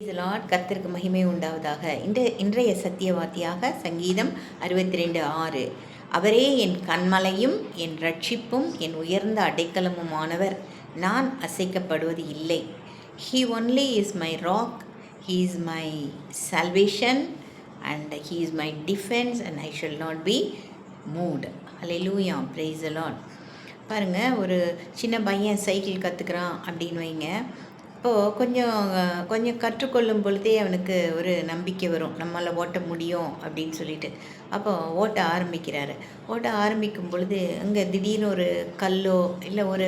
Lord கர்த்தருக்கு மகிமை உண்டாவதாக. இன்றைய சத்தியவார்த்தையாக சங்கீதம் 62:6. அவரே என் கன்மலையும் என் ரட்சிப்பும் என் உயர்ந்த அடைக்கலமுமானவர், நான் அசைக்கப்படுவது இல்லை. He only is my rock, He is my salvation and He is my defense and I shall not be moved. Hallelujah, praise the Lord. பாருங்கள், ஒரு சின்ன பையன் சைக்கிள் கற்றுக்கிறான் அப்படின்னு வைங்க. இப்போது கொஞ்சம் கற்றுக்கொள்ளும் பொழுதே அவனுக்கு ஒரு நம்பிக்கை வரும், நம்மளால் ஓட்ட முடியும் அப்படின்னு சொல்லிட்டு. அப்போ ஓட்ட ஆரம்பிக்கும் பொழுது அங்கே திடீர்னு ஒரு கல்லோ இல்லை ஒரு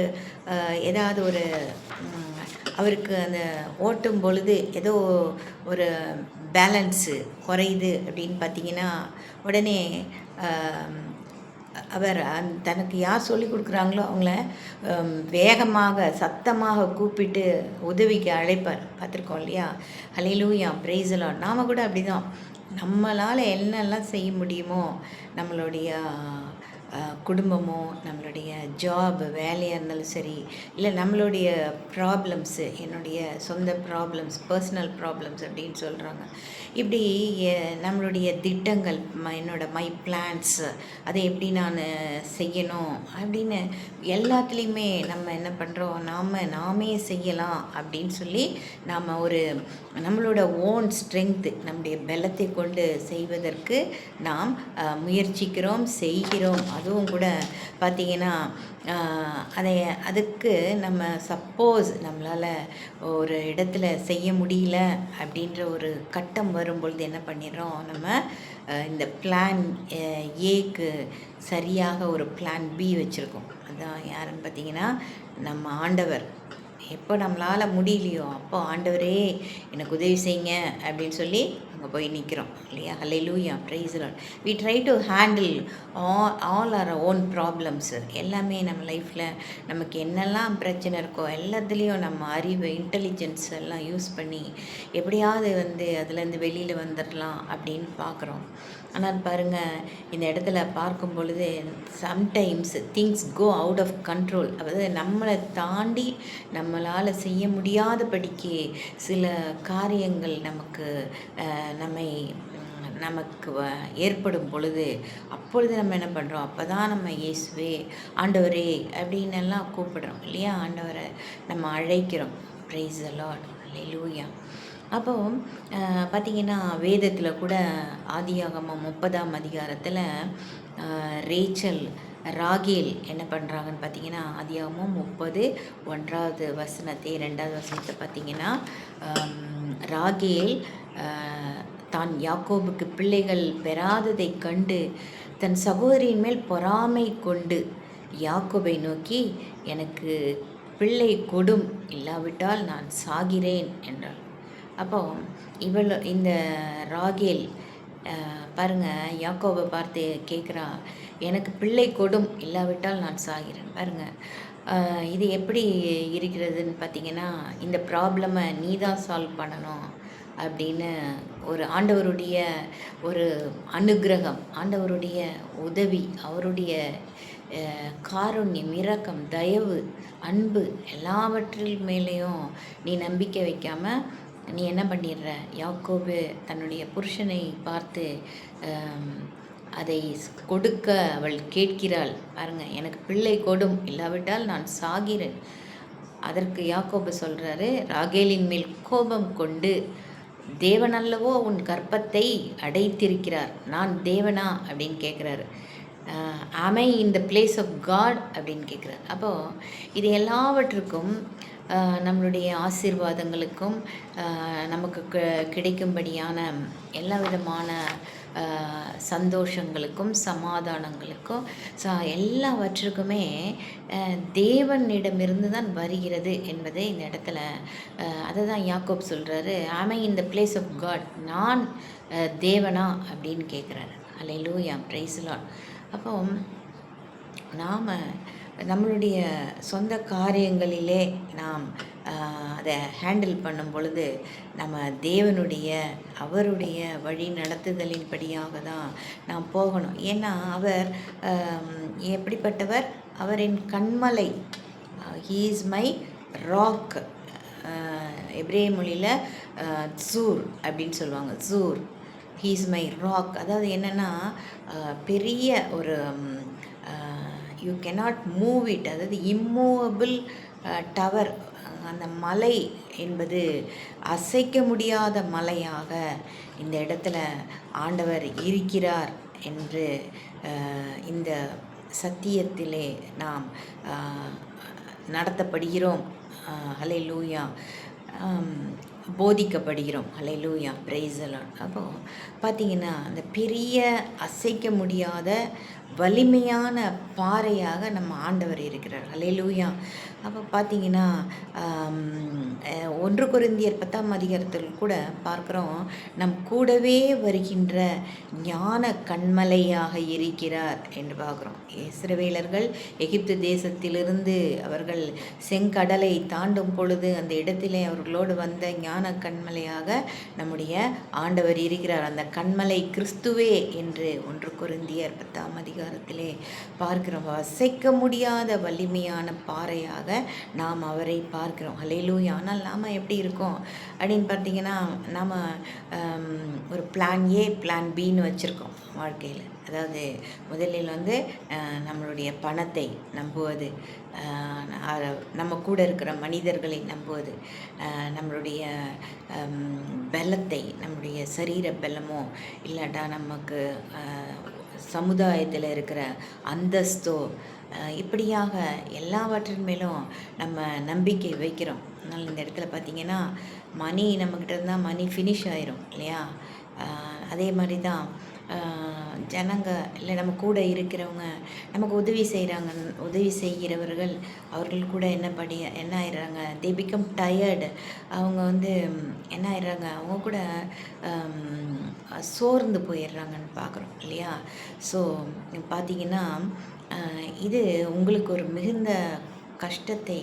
ஏதாவது ஒரு அவருக்கு அந்த ஓட்டும் பொழுது ஏதோ ஒரு பேலன்ஸு குறையுது அப்படின்னு பார்த்தீங்கன்னா, உடனே அவர் தனக்கு யார் சொல்லி கொடுக்குறாங்களோ அவங்கள வேகமாக சத்தமாக கூப்பிட்டு உதவிக்கு அழைப்பார். பார்த்துருக்கோம் இல்லையா? Hallelujah, praise the Lord. நாம் கூட அப்படி தான், நம்மளால் என்னெல்லாம் செய்ய முடியுமோ, நம்மளுடைய குடும்பமோ நம்மளுடைய ஜாப் வேலையாக இருந்தாலும் சரி, இல்லை நம்மளுடைய ப்ராப்ளம்ஸு, என்னுடைய சொந்த ப்ராப்ளம்ஸ், பர்சனல் ப்ராப்ளம்ஸ் அப்படின்னு சொல்கிறாங்க. இப்படி நம்மளுடைய திட்டங்கள், மை பிளான்ஸ், அதை எப்படி நான் செய்யணும் அப்படின்னு எல்லாத்துலேயுமே நம்ம என்ன பண்ணுறோம், நாமே செய்யலாம் அப்படின்னு சொல்லி நாம் நம்மளோட ஓன் ஸ்ட்ரென்த்து, நம்முடைய பலத்தை கொண்டு செய்வதற்கு நாம் முயற்சிக்கிறோம், செய்கிறோம். அதுவும் கூட பார்த்திங்கன்னா, அதுக்கு நம்ம சப்போஸ் நம்மளால் ஒரு இடத்துல செய்ய முடியல அப்படின்ற ஒரு கட்டம் வரும்பொழுது என்ன பண்ணிடுறோம், நம்ம இந்த பிளான் ஏக்கு சரியாக ஒரு பிளான் பி வச்சுருக்கோம். அதுதான் யாருன்னு பார்த்திங்கன்னா, நம்ம ஆண்டவர். எப்போ நம்மளால் முடியலையோ அப்போ ஆண்டவரே எனக்கு உதவி செய்யுங்க அப்படின்னு சொல்லி அங்கே போய் நிற்கிறோம் இல்லையா? Hallelujah, praise the lord. We try to handle all our own problems. எல்லாமே நம்ம லைஃப்பில் நமக்கு என்னெல்லாம் பிரச்சனை இருக்கோ எல்லாத்துலேயும் நம்ம அறிவு, இன்டெலிஜென்ஸ் எல்லாம் யூஸ் பண்ணி எப்படியாவது அதுலேருந்து வெளியில் வந்துடலாம் அப்படின்னு பார்க்குறோம். ஆனால் பாருங்கள், இந்த இடத்துல பார்க்கும் பொழுது sometimes things go out of control. அதாவது நம்மளை தாண்டி நம்மளால் செய்ய முடியாதபடிக்கு சில காரியங்கள் நமக்கு ஏற்படும் பொழுது, அப்பொழுது நம்ம என்ன பண்ணுறோம், அப்போ தான் நம்ம இயேசுவே, ஆண்டவரே அப்படின்னு எல்லாம் கூப்பிடுறோம் இல்லையா? ஆண்டவரை நம்ம அழைக்கிறோம். பிரைஸ் தி லார்ட், ஹல்லேலூயா. அப்போது பார்த்திங்கன்னா, வேதத்தில் கூட ஆதியாகமம் 30ஆம் அதிகாரத்தில் ராகேல் என்ன பண்ணுறாங்கன்னு பார்த்தீங்கன்னா, ஆதியாகமம் 30:1 2வது வசனத்தை பார்த்திங்கன்னா, ராகேல் தான் யாக்கோபுக்கு பிள்ளைகள் பெறாததை கண்டு தன் சகோதரியின் மேல் பொறாமை கொண்டு யாக்கோபை நோக்கி, எனக்கு பிள்ளை கொடும், இல்லாவிட்டால் நான் சாகிறேன் என்றாள். அப்போ இந்த ராகேல் பாருங்கள், யாக்கோபை பார்த்து கேட்குறா, எனக்கு பிள்ளை கொடும், இல்லாவிட்டால் நான் சாகிறேன். பாருங்கள், இது எப்படி இருக்கிறதுன்னு பார்த்தீங்கன்னா, இந்த ப்ராப்ளமை நீ தான் சால்வ் பண்ணணும் அப்படின்னு ஒரு ஆண்டவருடைய ஒரு அனுக்கிரகம், ஆண்டவருடைய உதவி, அவருடைய காருண்யம், இரக்கம், தயவு, அன்பு எல்லாவற்றில் மேலேயும் நீ நம்பிக்கை வைக்காமல் நீ என்ன பண்ணிடுற, யாக்கோபு தன்னுடைய புருஷனை பார்த்து அதை கொடுக்க அவள் கேட்கிறாள். பாருங்கள், எனக்கு பிள்ளை கொடும், இல்லாவிட்டால் நான் சாகிறேன். அதற்கு யாக்கோபு சொல்கிறாரு, ராகேலின் மேல் கோபம் கொண்டு, தேவனல்லவோ உன் கற்பத்தை அடைத்திருக்கிறார், நான் தேவனா அப்படின்னு கேட்குறாரு. ஆம் ஐ இன் த பிளேஸ் ஆஃப் காட் அப்படின்னு கேட்குறாரு. அப்போது இது எல்லாவற்றுக்கும், நம்மளுடைய ஆசீர்வாதங்களுக்கும், நமக்கு கிடைக்கும்படியான எல்லா விதமான சந்தோஷங்களுக்கும் சமாதானங்களுக்கும் எல்லாவற்றுக்குமே தேவனிடமிருந்து தான் வருகிறது என்பதை இந்த இடத்துல அதை தான் யாக்கோப் சொல்கிறாரு, ஆம் ஐ இன் த பிளேஸ் ஆஃப் காட், நான் தேவனா அப்படின்னு கேட்குறாரு. ஹல்லேலூயா, பிரைஸ் தி லார்ட். அப்போ நாம் நம்மளுடைய சொந்த காரியங்களிலே நாம் அதை ஹேண்டில் பண்ணும் பொழுது நம்ம அவருடைய வழி நடத்துதலின்படியாக தான் நாம் போகணும். ஏன்னா அவர் எப்படிப்பட்டவர், அவரின் கன்மலை, ஹீ இஸ் மை ராக். எபிரேய மொழியில் ஜூர் அப்படின்னு சொல்லுவாங்க. ஜூர், ஹீ இஸ் மை ராக். அதாவது என்னென்னா பெரிய ஒரு யூ கெனாட் மூவ் இட், அதாவது இம்மூவபிள் டவர். அந்த மலை என்பது அசைக்க முடியாத மலையாக இந்த இடத்துல ஆண்டவர் இருக்கிறார் என்று இந்த சத்தியத்திலே நாம் நடத்தப்படுகிறோம். ஹல்லேலூயா. போதிக்கப்படுகிறோம். ஹல்லேலூயா, பிரைஸ் தி லார்ட். அப்போது பார்த்திங்கன்னா அந்த பெரிய அசைக்க முடியாத வலிமையான பாறையாக நம்ம ஆண்டவர் இருக்கிறார். ஹல்லேலூயா. அப்போ பார்த்திங்கன்னா 1 கொரிந்தியர் 10ஆம் அதிகாரத்தில் கூட பார்க்குறோம், நம் கூடவே வருகின்ற ஞான கண்மலையாக இருக்கிறார் என்று பார்க்குறோம். இஸ்ரவேலர்கள் எகிப்து தேசத்திலிருந்து அவர்கள் செங்கடலை தாண்டும் பொழுது அந்த இடத்திலே அவர்களோடு வந்த ஞான கண்மலையாக நம்முடைய ஆண்டவர் இருக்கிறார். அந்த கண்மலை கிறிஸ்துவே என்று 1 கொரிந்தியர் 10ஆம் அதிகாரத்திலே பார்க்கிறோம். அசைக்க முடியாத வலிமையான பாறையாக நாம் அவரை பார்க்கிறோம். ஹல்லேலூயா. ஆனால் நாம் எப்படி இருக்கோம் அப்படின்னு பார்த்தீங்கன்னா, நாம் ஒரு பிளான் ஏ பிளான் பின்னு வச்சுருக்கோம் வாழ்க்கையில். அதாவது முதலில் நம்மளுடைய பணத்தை நம்புவது, நம்ம கூட இருக்கிற மனிதர்களை நம்புவது, நம்மளுடைய பலத்தை, நம்முடைய சரீர பலமோ இல்லாட்டா நமக்கு சமுதாயத்தில் இருக்கிற அந்தஸ்தோ, இப்படியாக எல்லாவற்றின் மேலும் நம்ம நம்பிக்கை வைக்கிறோம். அதனால் இந்த இடத்துல பார்த்திங்கன்னா மணி நம்மக்கிட்ட இருந்தால் மணி ஃபினிஷ் ஆயிரும் இல்லையா? அதே மாதிரி தான் ஜனங்க இல்லை நம்ம கூட இருக்கிறவங்க நமக்கு உதவி செய்கிறவர்கள் அவர்கள் கூட என்ன ஆயிடுறாங்க, தே பிகம் டயர்டு. அவங்க என்ன ஆயிடுறாங்க, அவங்க கூட சோர்ந்து போயிடுறாங்கன்னு பார்க்குறோம் இல்லையா? ஸோ பார்த்திங்கன்னா இது உங்களுக்கு ஒரு மிகுந்த கஷ்டத்தை,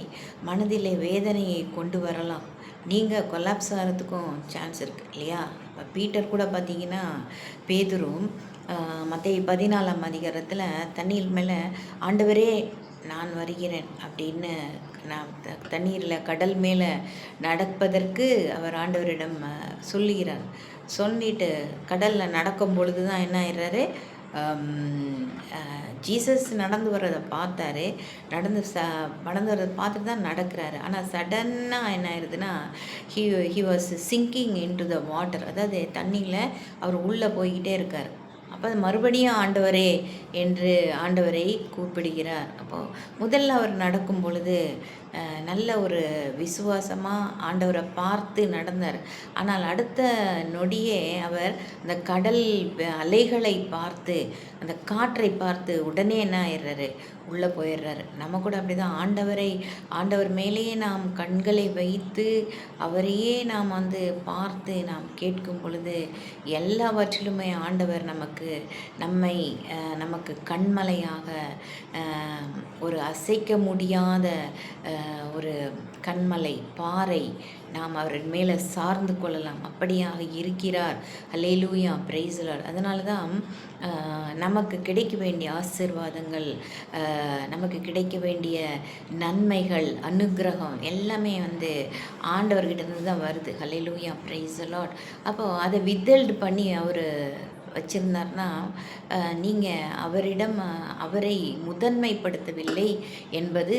மனதிலே வேதனையை கொண்டு வரலாம். நீங்கள் கொலாப்ஸ் ஆகிறதுக்கும் சான்ஸ் இருக்குது இல்லையா? இப்போ பீட்டர் கூட பார்த்திங்கன்னா, பேதுரும் மத்தேயு 14ஆம் அதிகாரத்தில் தண்ணீர் மேலே ஆண்டவரே நான் வருகிறேன் அப்படின்னு நான் தண்ணீரில் கடல் மேலே நடப்பதற்கு அவர் ஆண்டவரிடம் சொல்லுகிறார். சொல்லிட்டு கடலில் நடக்கும் பொழுது தான் என்ன ஆயிடுறாரு, ஜீசஸ் நடந்து வர்றதை பார்த்தாரு. நடந்து வர்றதை பார்த்துட்டு தான் நடக்கிறாரு. ஆனால் சடன்னாக என்ன ஆயிடுதுன்னா, he was sinking into the water. அதாவது தண்ணியில் அவர் உள்ளே போய்கிட்டே இருக்கார். அப்போ மறுபடியும் ஆண்டவரே என்று ஆண்டவரை கூப்பிடுகிறார். அப்போது முதல்ல அவர் நடக்கும் பொழுது நல்ல ஒரு விசுவாசமாக ஆண்டவரை பார்த்து நடந்தார். ஆனால் அடுத்த நொடியே அவர் அந்த கடல் அலைகளை பார்த்து, அந்த காற்றை பார்த்து உடனே என்ன ஆயிடுறாரு, உள்ளே போயிடுறாரு. நம்ம கூட அப்படி தான் ஆண்டவர் மேலேயே நாம் கண்களை வைத்து அவரையே நாம் பார்த்து நாம் கேட்கும் பொழுது எல்லாவற்றிலுமே ஆண்டவர் நமக்கு கண்மலையாக, ஒரு அசைக்க முடியாத ஒரு கண்மலை பாறை, நாம் அவரின் மேலே சார்ந்து கொள்ளலாம். அப்படியாக இருக்கிறார். ஹல்லேலூயா, பிரைஸ் தி லார்ட். அதனால தான் நமக்கு கிடைக்க வேண்டிய ஆசீர்வாதங்கள், நமக்கு கிடைக்க வேண்டிய நன்மைகள், அனுக்கிரகம் எல்லாமே ஆண்டவர்கிட்ட தான் வருது. ஹல்லேலூயா, பிரைஸ் தி லார்ட். அப்போது அதை வித்ஹெல்ட் பண்ணி அவர் வச்சிருந்தார்னா, நீங்கள் அவரை முதன்மைப்படுத்தவில்லை என்பது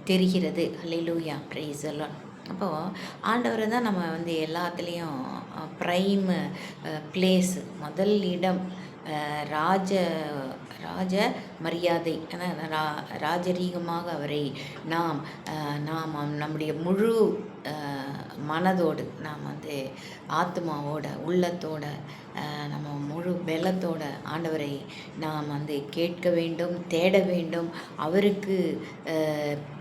தெரிகிறது. ஹல்லேலூயா, பிரைஸ் தி லார்ட். அப்போது ஆண்டவரை தான் நம்ம எல்லாத்துலேயும் ப்ரைம் பிளேஸ், முதல் இடம், ராஜ மரியாதை, ராஜரீகமாக அவரை நாம் நம்முடைய முழு மனதோடு, நாம் ஆத்மாவோட, உள்ளத்தோட, நம்ம முழு பலத்தோட ஆண்டவரை நாம் கேட்க வேண்டும், தேட வேண்டும். அவருக்கு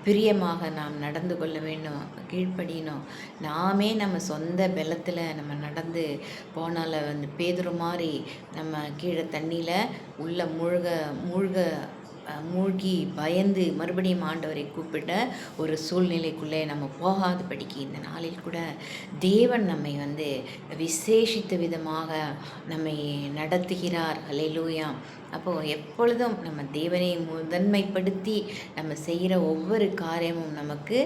பிரியமாக நாம் நடந்து கொள்ள வேண்டும், கீழ்ப்படியணும். நாமே நம்ம சொந்த பலத்தில் நம்ம நடந்து போனால் பேதுரு மாதிரி நம்ம கீழே தண்ணியில் உள்ள மூழ்க மூழ்கி பயந்து மறுபடியும் ஆண்டவரை கூப்பிட்ட ஒரு சூழ்நிலைக்குள்ளே நம்ம போகாதபடிக்கு இந்த நாளில் கூட தேவன் நம்மை வந்து விசேஷித்த விதமாக நம்மை நடத்துகிறார். ஹல்லேலூயா. அப்போது எப்பொழுதும் நம்ம தேவனை முதன்மைப்படுத்தி நம்ம செய்கிற ஒவ்வொரு காரியமும் நமக்கு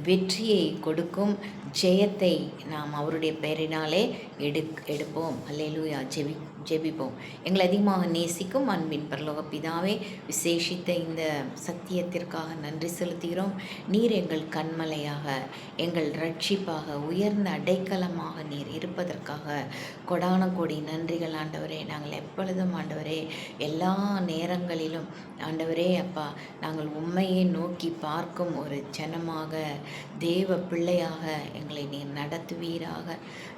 வெற்றியை கொடுக்கும். ஜெயத்தை நாம் அவருடைய பெயரினாலே எடுப்போம். ஹல்லேலூயா. ஜெபிப்போம். எங்களை அதிகமாக நேசிக்கும் அன்பின் பரலோக பிதாவே, விசேஷித்த இந்த சத்தியத்திற்காக நன்றி செலுத்துகிறோம். நீர் எங்கள் கண்மலையாக, எங்கள் ரட்சிப்பாக, உயர்ந்த அடைக்கலமாக நீர் இருப்பதற்காக கொடான கோடி நன்றிகள் ஆண்டவரே. நாங்கள் எப்பொழுதும் ஆண்டவரே, எல்லா நேரங்களிலும் ஆண்டவரே அப்பா, நாங்கள் உண்மையை நோக்கி பார்க்கும் ஒரு ஜனமாக, தேவ பிள்ளையாக எங்களை நீர் நடத்துவீராக.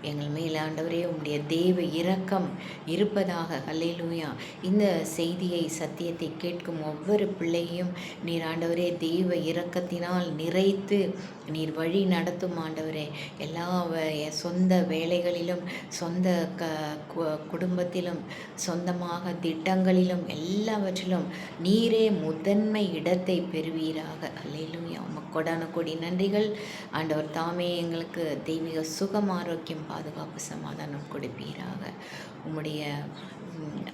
எங்கள் மேல் ஆண்டவரே உம்முடைய தேவ இரக்கம் இருப்பதாக. ஹல்லேலூயா. இந்த செய்தியை சத்தியத்தை கேட்கும் ஒவ்வொரு பிள்ளையும் நீர் ஆண்டவரே தெய்வ இரக்கத்தினால் நிறைத்து நீர் வழி நடத்தும் ஆண்டவரே. எல்லா சொந்த வேலைகளிலும், சொந்த குடும்பத்திலும், சொந்தமாக திட்டங்களிலும், எல்லாவற்றிலும் நீரே முதன்மை இடத்தை பெறுவீராக. அல்லேலூயா. உமக்கு கொடான கொடி நன்றிகள் ஆண்டவர். தாமே எங்களுக்கு தெய்வீக சுகம், ஆரோக்கியம், பாதுகாப்பு, சமாதானம் கொடுப்பீராக. உம்முடைய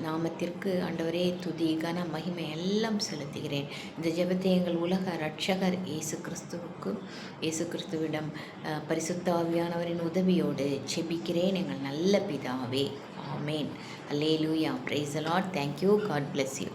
நாமத்திற்கு ஆண்டவரே துதி, கன, மகிமை எல்லாம் செலுத்துகிறேன். இந்த ஜெபத்தை எங்கள் உலக இரட்சகர் இயேசு கிறிஸ்துவிடம் பரிசுத்த ஆவியானவரின் உதவியோடு ஜெபிக்கிறேன் எங்கள் நல்ல பிதாவே. ஆமேன். அல்லேலூயா. Praise the lord. Thank you. God bless you.